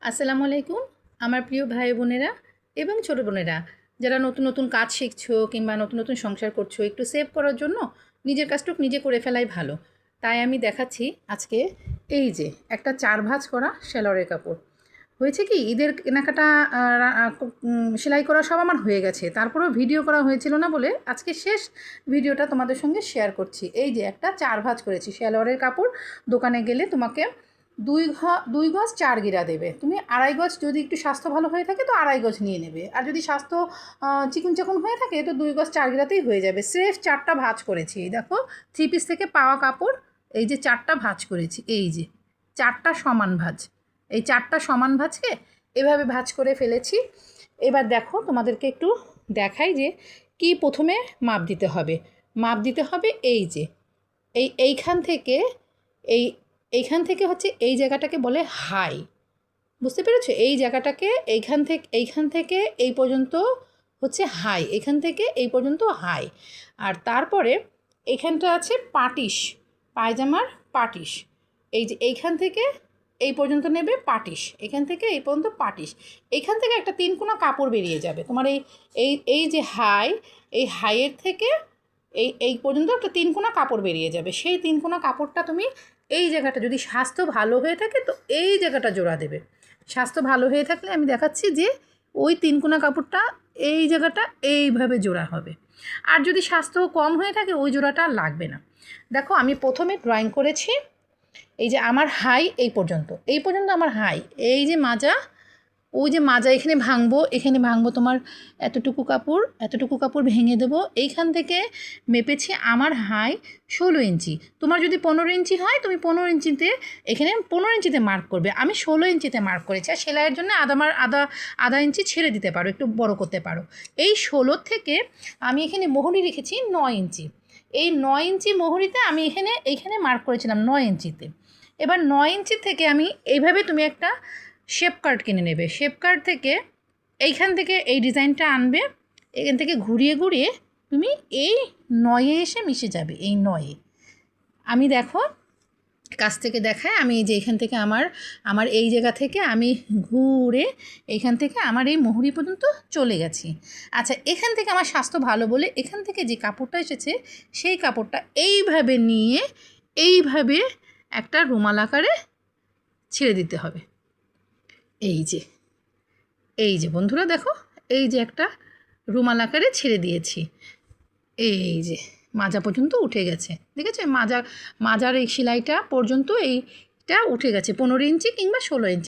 আসসালামু আলাইকুম আমার প্রিয় ভাই বোনেরা এবং ছোটো বোনেরা যারা নতুন নতুন কাজ শিখছো কিংবা নতুন নতুন সংসার করছো একটু সেভ করার জন্য নিজের কাজটুকু নিজে করে ফেলাই ভালো। তাই আমি দেখাচ্ছি আজকে এই যে একটা 4 ভাঁজ করা সেলোয়ারের কাপড়। হয়েছে কি ঈদের কেনাকাটা সেলাই করা সব আমার হয়ে গেছে, তারপরেও ভিডিও করা হয়েছিল না বলে আজকে শেষ ভিডিওটা তোমাদের সঙ্গে শেয়ার করছি। এই যে একটা 4 ভাঁজ করেছি সেলোয়ারের কাপড়। দোকানে গেলে তোমাকে দুই গজ 4 গিরা দেবে, তুমি 2.5 গজ যদি একটু স্বাস্থ্য ভালো হয়ে থাকে তো 2.5 গজ নিয়ে নেবে, আর যদি স্বাস্থ্য চিকুন চাকুন হয়ে থাকে তো 2 গজ 4 গিরাতেই হয়ে যাবে। স্রেফ 4টা ভাঁজ করেছি। এই দেখো 3 পিস থেকে পাওয়া কাপড়, এই যে 4টা ভাঁজ করেছি, এই যে 4টা সমান ভাঁজ। এই 4টা সমান ভাঁজকে এভাবে ভাঁজ করে ফেলেছি। এবার দেখো তোমাদেরকে একটু দেখাই যে কি প্রথমে মাপ দিতে হবে। মাপ দিতে হবে এই যে এইখান থেকে এইখান থেকে হচ্ছে এই জায়গাটাকে বলে হাই, বুঝতে পেরেছো? এই জায়গাটাকে এইখান থেকে এই পর্যন্ত হচ্ছে হাই, এখান থেকে এই পর্যন্ত হাই। আর তারপরে এইখানটা আছে পাটিশ, পায়জামার পাটিশ। এই যে এইখান থেকে এই পর্যন্ত নেবে পাটিশ, এখান থেকে এই পর্যন্ত পাটিশ। এইখান থেকে একটা 3 কোনা কাপড় বেরিয়ে যাবে তোমার। এই যে হাই, এই হাইয়ের থেকে এই পর্যন্ত একটা 3 কোনা কাপড় বেরিয়ে যাবে। সেই 3 কোনা কাপড়টা তুমি এই জায়গাটা, যদি স্বাস্থ্য ভালো হয়ে থাকে তো এই জায়গাটা জোড়া দেবে। স্বাস্থ্য ভালো হয়ে থাকলে আমি দেখাচ্ছি যে ওই 3 কোনা কাপড়টা এই জায়গাটা এইভাবে জোড়া হবে। আর যদি স্বাস্থ্য কম হয়ে থাকে ওই জোড়াটা লাগবে না। দেখো আমি প্রথমে ড্রয়িং করেছি এই যে আমার হাই এই পর্যন্ত আমার হাই। এই যে মাজা, ওই যে মাজা এখানে ভাঙবো তোমার এতটুকু কাপড় ভেঙে দেবো। এইখান থেকে মেপেছি আমার হাই 16 ইঞ্চি। তোমার যদি 15 ইঞ্চি হয় তুমি 15 ইঞ্চিতে এখানে 15 ইঞ্চিতে মার্ক করবে। আমি 16 ইঞ্চিতে মার্ক করেছি। আর সেলাইয়ের জন্য আধা ইঞ্চি ছেড়ে দিতে পারো, একটু বড় করতে পারো। এই 16 থেকে আমি এখানে মোহরি রেখেছি 9 ইঞ্চি। এই 9 ইঞ্চি মোহরিতে আমি এইখানে মার্ক করেছিলাম 9 ইঞ্চিতে। এবার 9 ইঞ্চি থেকে আমি এইভাবে তুমি একটা শেপ কার্ড কিনে নেবে। শেপ কার্ড থেকে এইখান থেকে এই ডিজাইনটা আনবে, এখান থেকে ঘুরিয়ে তুমি এই 9-এ এসে মিশে যাবে। এই 9-এ আমি দেখো কাছ থেকে দেখায়, আমি এই যে এখান থেকে আমার এই জায়গা থেকে আমি ঘুরে এইখান থেকে আমার এই মোহরি পর্যন্ত চলে গেছি। আচ্ছা, এখান থেকে আমার স্বাস্থ্য ভালো বলে এখান থেকে যে কাপড়টা এসেছে সেই কাপড়টা এইভাবে নিয়ে এইভাবে একটা রুমাল আকারে ছেড়ে দিতে হবে। এই যে বন্ধুরা দেখো, এই যে একটা রুমাল আকারে ছেড়ে দিয়েছি। এই যে মাজা পর্যন্ত উঠে গেছে, দেখেছো? মাজার এই সেলাইটা পর্যন্ত এইটা উঠে গেছে 15 ইঞ্চি কিংবা 16 ইঞ্চি।